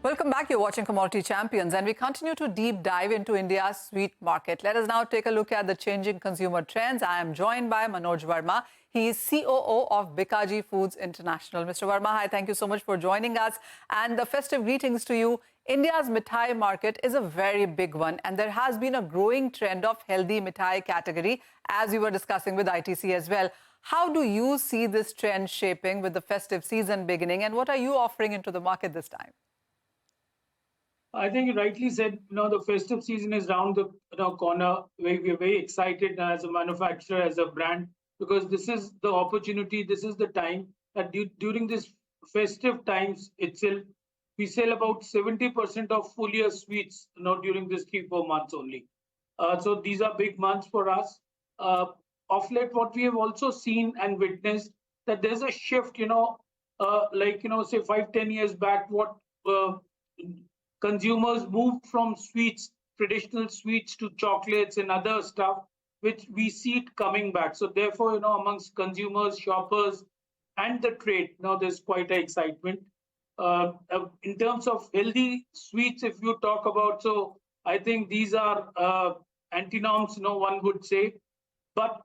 Welcome back. You're watching Commodity Champions, and we continue to deep dive into India's sweet market. Let us now take a look at the changing consumer trends. I am joined by Manoj Verma. He is COO of Bikaji Foods International. Mr. Verma, hi, thank you so much for joining us. And the festive greetings to you. India's mithai market is a very big one, and there has been a growing trend of healthy mithai category, as we were discussing with ITC as well. How do you see this trend shaping with the festive season beginning, and what are you offering into the market this time? I think you rightly said, the festive season is round the corner. We're very excited as a manufacturer, as a brand, because this is the opportunity, this is the time that during this festive times itself, we sell about 70% of full year sweets, during this 3-4 months only. So these are big months for us. Of late, what we have also seen and witnessed, that there's a shift, say 5-10 years back, what consumers moved from sweets, traditional sweets, to chocolates and other stuff, which we see it coming back. So therefore, amongst consumers, shoppers, and the trade, there's quite an excitement. In terms of healthy sweets, if you talk about, so I think these are antinoms, one would say. But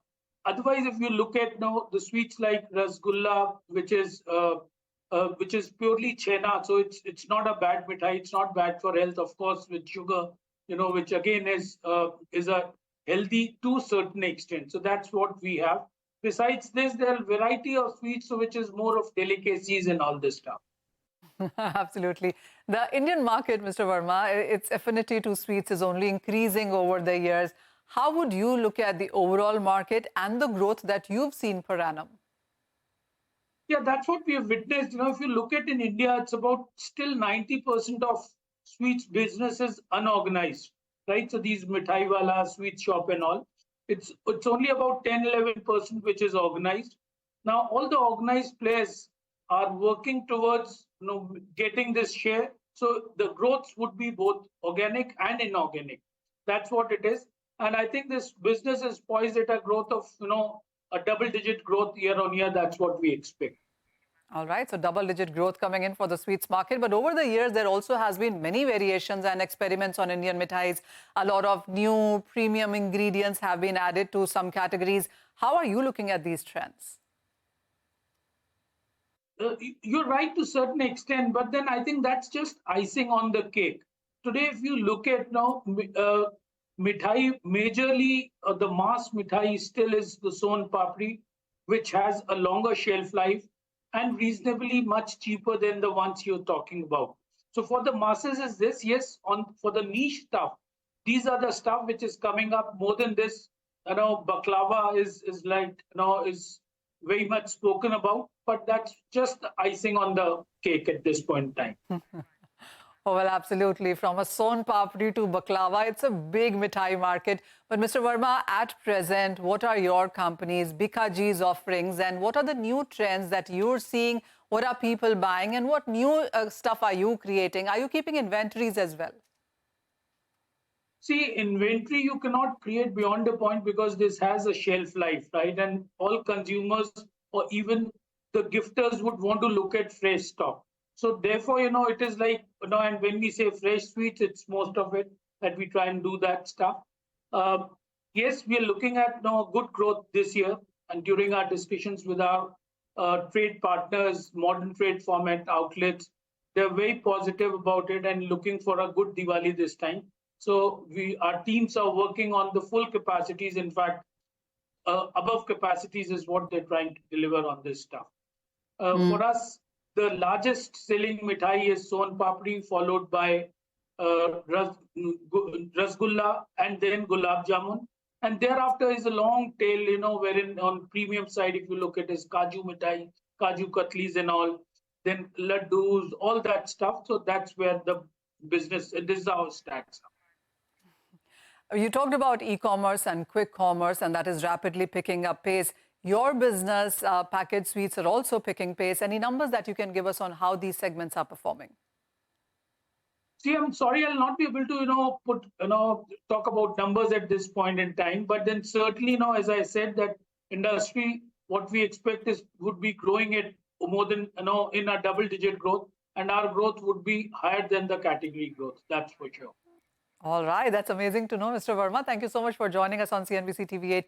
otherwise, if you look at the sweets like rasgulla, which is purely chena, so it's not a bad mithai. It's not bad for health, of course, with sugar, which again is a healthy to a certain extent. So that's what we have. Besides this, there are a variety of sweets, so which is more of delicacies and all this stuff. Absolutely. The Indian market, Mr. Verma, its affinity to sweets is only increasing over the years. How would you look at the overall market and the growth that you've seen per annum? Yeah, that's what we have witnessed. If you look at in India, it's about still 90% of sweets business is unorganized, right? So these mithai wala, sweet shop and all, it's only about 10-11% which is organized. Now, all the organized players are working towards getting this share. So the growth would be both organic and inorganic. That's what it is. And I think this business is poised at a growth of, a double-digit growth year on year. That's what we expect. All right, so double-digit growth coming in for the sweets market. But over the years, there also has been many variations and experiments on Indian mithais. A lot of new premium ingredients have been added to some categories. How are you looking at these trends? You're right to a certain extent, but then I think that's just icing on the cake. Today, if you look at mithai, majorly the mass mithai still is the son papri, which has a longer shelf life and reasonably much cheaper than the ones you're talking about. So for the masses is this, yes, for the niche stuff, these are the stuff which is coming up more than this. Baklava is very much spoken about, but that's just the icing on the cake at this point in time. Oh, well, absolutely. From a son papri to baklava, it's a big mithai market. But Mr. Verma, at present, what are your company's, Bikaji's offerings, and what are the new trends that you're seeing? What are people buying, and what new stuff are you creating? Are you keeping inventories as well? See, inventory you cannot create beyond a point because this has a shelf life, right? And all consumers or even the gifters would want to look at fresh stock. So therefore, it is like, and when we say fresh sweets, it's most of it that we try and do that stuff. Yes, we are looking at good growth this year. And during our discussions with our trade partners, modern trade format outlets, they're very positive about it and looking for a good Diwali this time. So our teams are working on the full capacities. In fact, above capacities is what they're trying to deliver on this stuff. For us, the largest selling mithai is son papri, followed by rasgulla, and then gulab jamun. And thereafter is a long tail, wherein on premium side, if you look at is kaju mithai, kaju katlis and all, then laddus, all that stuff. So that's where the business, this is how it stacks up. You talked about e-commerce and quick commerce, and that is rapidly picking up pace. Your business, packaged sweets, are also picking pace. Any numbers that you can give us on how these segments are performing? See, I'm sorry, I'll not be able to, talk about numbers at this point in time. But then certainly, as I said, that industry, what we expect would be growing at more than, in a double-digit growth. and our growth would be higher than the category growth. That's for sure. All right. That's amazing to know, Mr. Verma. Thank you so much for joining us on CNBC TV 18.